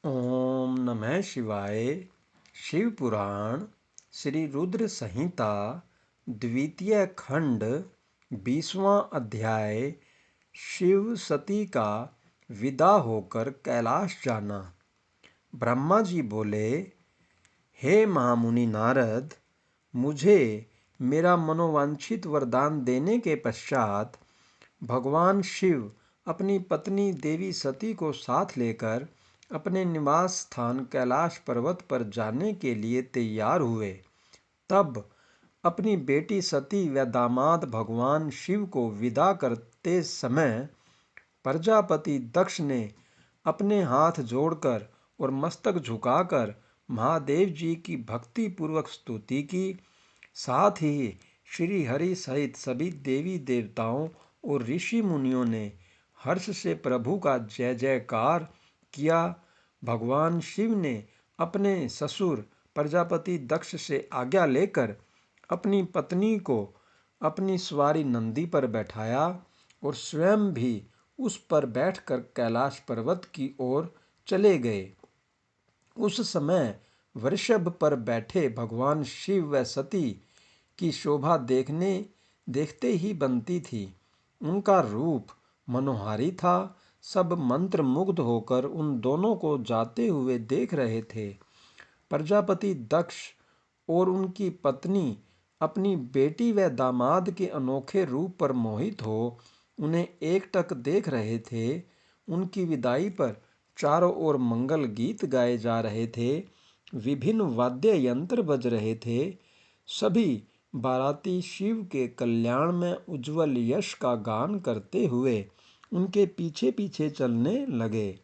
ओम नमः शिवाय। शिव पुराण श्री रुद्र संहिता द्वितीय खंड 20वां अध्याय। शिव सती का विदा होकर कैलाश जाना। ब्रह्मा जी बोले, हे महामुनि नारद, मुझे मेरा मनोवांछित वरदान देने के पश्चात भगवान शिव अपनी पत्नी देवी सती को साथ लेकर अपने निवास स्थान कैलाश पर्वत पर जाने के लिए तैयार हुए। तब अपनी बेटी सती व दामाद भगवान शिव को विदा करते समय प्रजापति दक्ष ने अपने हाथ जोड़कर और मस्तक झुकाकर महादेव जी की भक्ति पूर्वक स्तुति की। साथ ही श्री हरि सहित सभी देवी देवताओं और ऋषि मुनियों ने हर्ष से प्रभु का जय जयकार किया। भगवान शिव ने अपने ससुर प्रजापति दक्ष से आज्ञा लेकर अपनी पत्नी को अपनी सवारी नंदी पर बैठाया और स्वयं भी उस पर बैठकर कैलाश पर्वत की ओर चले गए। उस समय वृषभ पर बैठे भगवान शिव व सती की शोभा देखते ही बनती थी। उनका रूप मनोहारी था। सब मंत्र मुग्ध होकर उन दोनों को जाते हुए देख रहे थे। प्रजापति दक्ष और उनकी पत्नी अपनी बेटी व दामाद के अनोखे रूप पर मोहित हो उन्हें एकटक देख रहे थे। उनकी विदाई पर चारों ओर मंगल गीत गाए जा रहे थे। विभिन्न वाद्य यंत्र बज रहे थे। सभी बाराती शिव के कल्याण में उज्जवल यश का गान करते हुए उनके पीछे पीछे चलने लगे।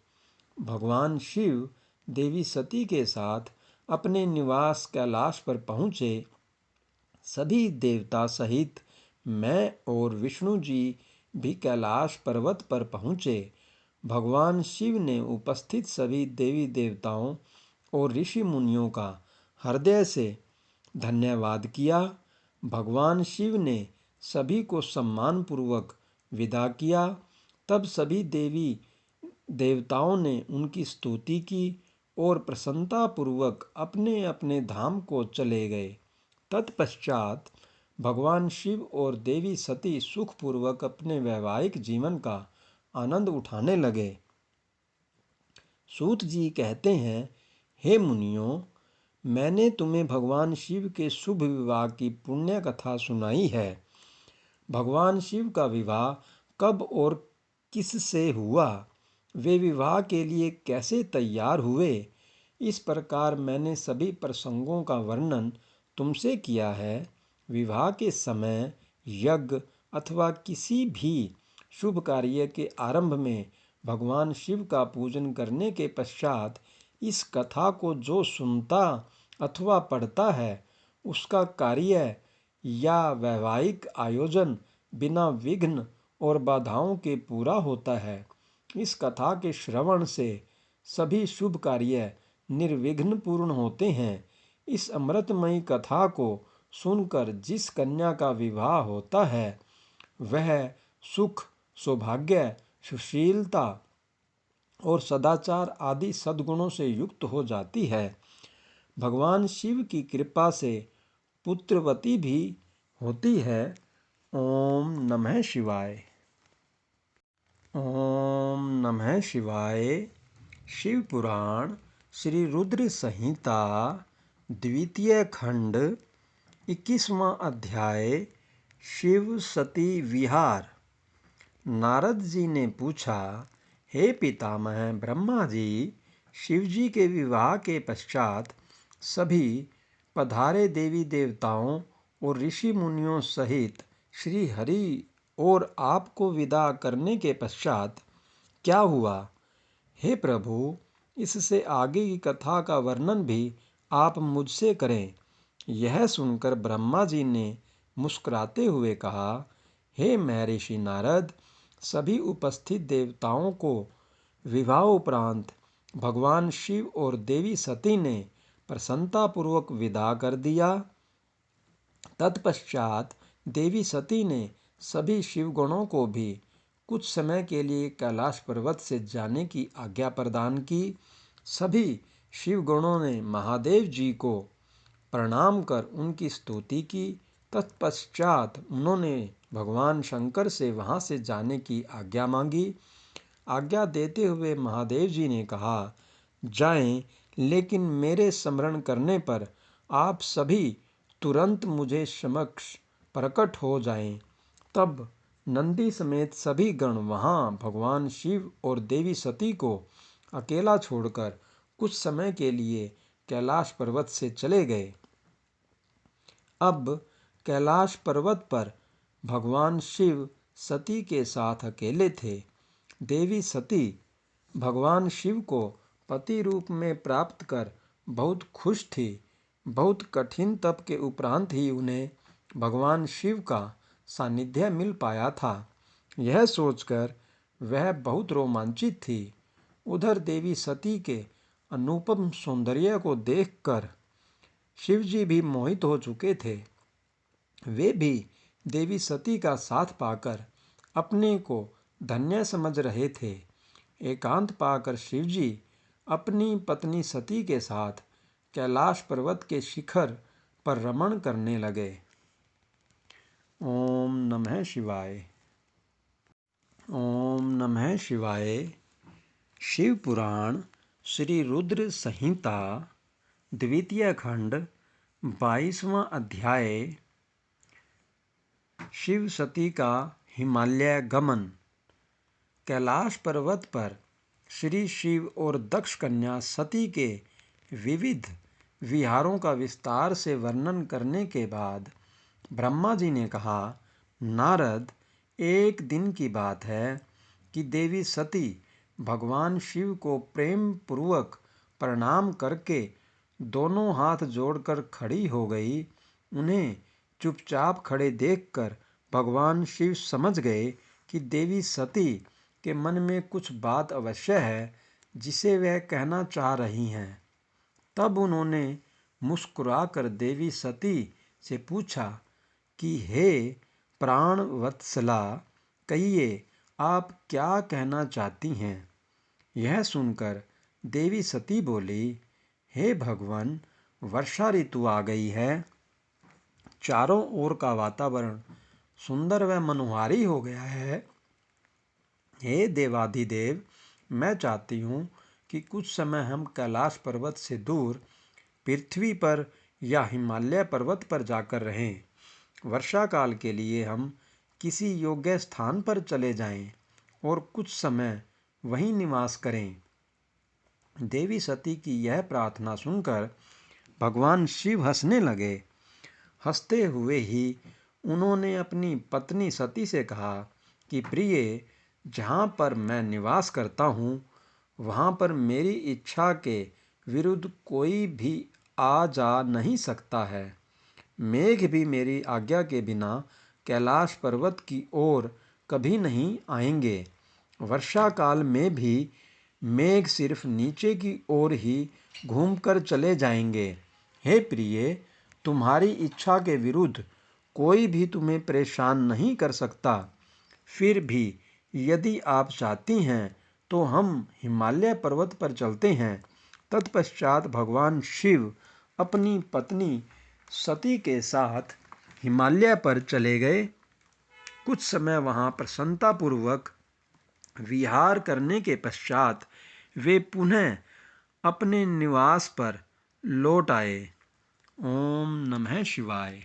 भगवान शिव देवी सती के साथ अपने निवास कैलाश पर पहुँचे। सभी देवता सहित मैं और विष्णु जी भी कैलाश पर्वत पर पहुँचे। भगवान शिव ने उपस्थित सभी देवी देवताओं और ऋषि मुनियों का हृदय से धन्यवाद किया। भगवान शिव ने सभी को सम्मानपूर्वक विदा किया। तब सभी देवी देवताओं ने उनकी स्तुति की और प्रसन्नतापूर्वक अपने अपने धाम को चले गए। तत्पश्चात भगवान शिव और देवी सती सुखपूर्वक अपने वैवाहिक जीवन का आनंद उठाने लगे। सूत जी कहते हैं, हे मुनियों, मैंने तुम्हें भगवान शिव के शुभ विवाह की पुण्य कथा सुनाई है। भगवान शिव का विवाह कब और किससे हुआ, वे विवाह के लिए कैसे तैयार हुए, इस प्रकार मैंने सभी प्रसंगों का वर्णन तुमसे किया है। विवाह के समय यज्ञ अथवा किसी भी शुभ कार्य के आरंभ में भगवान शिव का पूजन करने के पश्चात इस कथा को जो सुनता अथवा पढ़ता है उसका कार्य या वैवाहिक आयोजन बिना विघ्न और बाधाओं के पूरा होता है। इस कथा के श्रवण से सभी शुभ कार्य निर्विघ्न पूर्ण होते हैं। इस अमृतमयी कथा को सुनकर जिस कन्या का विवाह होता है वह सुख, सौभाग्य, सुशीलता और सदाचार आदि सद्गुणों से युक्त हो जाती है। भगवान शिव की कृपा से पुत्रवती भी होती है। ओम नमः शिवाय। ओम नमः शिवाय। शिव पुराण श्री रुद्र संहिता द्वितीय खंड 21वां अध्याय। शिव सती विहार। नारद जी ने पूछा, हे पितामह ब्रह्मा जी, शिवजी के विवाह के पश्चात सभी पधारे देवी देवताओं और ऋषि मुनियों सहित श्री हरि और आपको विदा करने के पश्चात क्या हुआ? हे प्रभु, इससे आगे की कथा का वर्णन भी आप मुझसे करें। यह सुनकर ब्रह्मा जी ने मुस्कुराते हुए कहा, हे महर्षि नारद, सभी उपस्थित देवताओं को विवाह उपरांत भगवान शिव और देवी सती ने प्रसन्नतापूर्वक विदा कर दिया। तत्पश्चात देवी सती ने सभी शिवगणों को भी कुछ समय के लिए कैलाश पर्वत से जाने की आज्ञा प्रदान की। सभी शिव गणों ने महादेव जी को प्रणाम कर उनकी स्तुति की। तत्पश्चात उन्होंने भगवान शंकर से वहां से जाने की आज्ञा मांगी। आज्ञा देते हुए महादेव जी ने कहा, जाएं, लेकिन मेरे स्मरण करने पर आप सभी तुरंत मुझे समक्ष प्रकट हो जाएं। तब नंदी समेत सभी गण वहां भगवान शिव और देवी सती को अकेला छोड़कर कुछ समय के लिए कैलाश पर्वत से चले गए। अब कैलाश पर्वत पर भगवान शिव सती के साथ अकेले थे। देवी सती भगवान शिव को पति रूप में प्राप्त कर बहुत खुश थी। बहुत कठिन तप के उपरांत ही उन्हें भगवान शिव का सानिध्य मिल पाया था। यह सोचकर वह बहुत रोमांचित थी। उधर देवी सती के अनुपम सौंदर्य को देखकर शिवजी भी मोहित हो चुके थे। वे भी देवी सती का साथ पाकर अपने को धन्य समझ रहे थे। एकांत पाकर शिवजी अपनी पत्नी सती के साथ कैलाश पर्वत के शिखर पर रमण करने लगे। ओम नमः शिवाय। ओम नमः शिवाय। शिव पुराण श्री रुद्र संहिता द्वितीय खंड 22वां अध्याय। शिव सती का हिमालय गमन। कैलाश पर्वत पर श्री शिव और दक्ष कन्या सती के विविध विहारों का विस्तार से वर्णन करने के बाद ब्रह्मा जी ने कहा, नारद, एक दिन की बात है कि देवी सती भगवान शिव को प्रेम पूर्वक प्रणाम करके दोनों हाथ जोड़कर खड़ी हो गई। उन्हें चुपचाप खड़े देखकर भगवान शिव समझ गए कि देवी सती के मन में कुछ बात अवश्य है जिसे वह कहना चाह रही हैं। तब उन्होंने मुस्कुराकर देवी सती से पूछा कि हे प्राण वत्सला, कहिए आप क्या कहना चाहती हैं। यह सुनकर देवी सती बोली, हे भगवान, वर्षा ऋतु आ गई है। चारों ओर का वातावरण सुंदर व मनोहारी हो गया है। हे देवाधिदेव, मैं चाहती हूँ कि कुछ समय हम कैलाश पर्वत से दूर पृथ्वी पर या हिमालय पर्वत पर जाकर रहें। वर्षा काल के लिए हम किसी योग्य स्थान पर चले जाएं और कुछ समय वहीं निवास करें। देवी सती की यह प्रार्थना सुनकर भगवान शिव हंसने लगे। हंसते हुए ही उन्होंने अपनी पत्नी सती से कहा कि प्रिय, जहाँ पर मैं निवास करता हूँ वहाँ पर मेरी इच्छा के विरुद्ध कोई भी आ जा नहीं सकता है। मेघ भी मेरी आज्ञा के बिना कैलाश पर्वत की ओर कभी नहीं आएंगे। वर्षा काल में भी मेघ सिर्फ नीचे की ओर ही घूमकर चले जाएंगे। हे प्रिय, तुम्हारी इच्छा के विरुद्ध कोई भी तुम्हें परेशान नहीं कर सकता। फिर भी यदि आप चाहती हैं तो हम हिमालय पर्वत पर चलते हैं। तत्पश्चात भगवान शिव अपनी पत्नी सती के साथ हिमालय पर चले गए। कुछ समय वहाँ प्रसन्नतापूर्वक विहार करने के पश्चात वे पुनः अपने निवास पर लौट आए। ओम नमः शिवाय।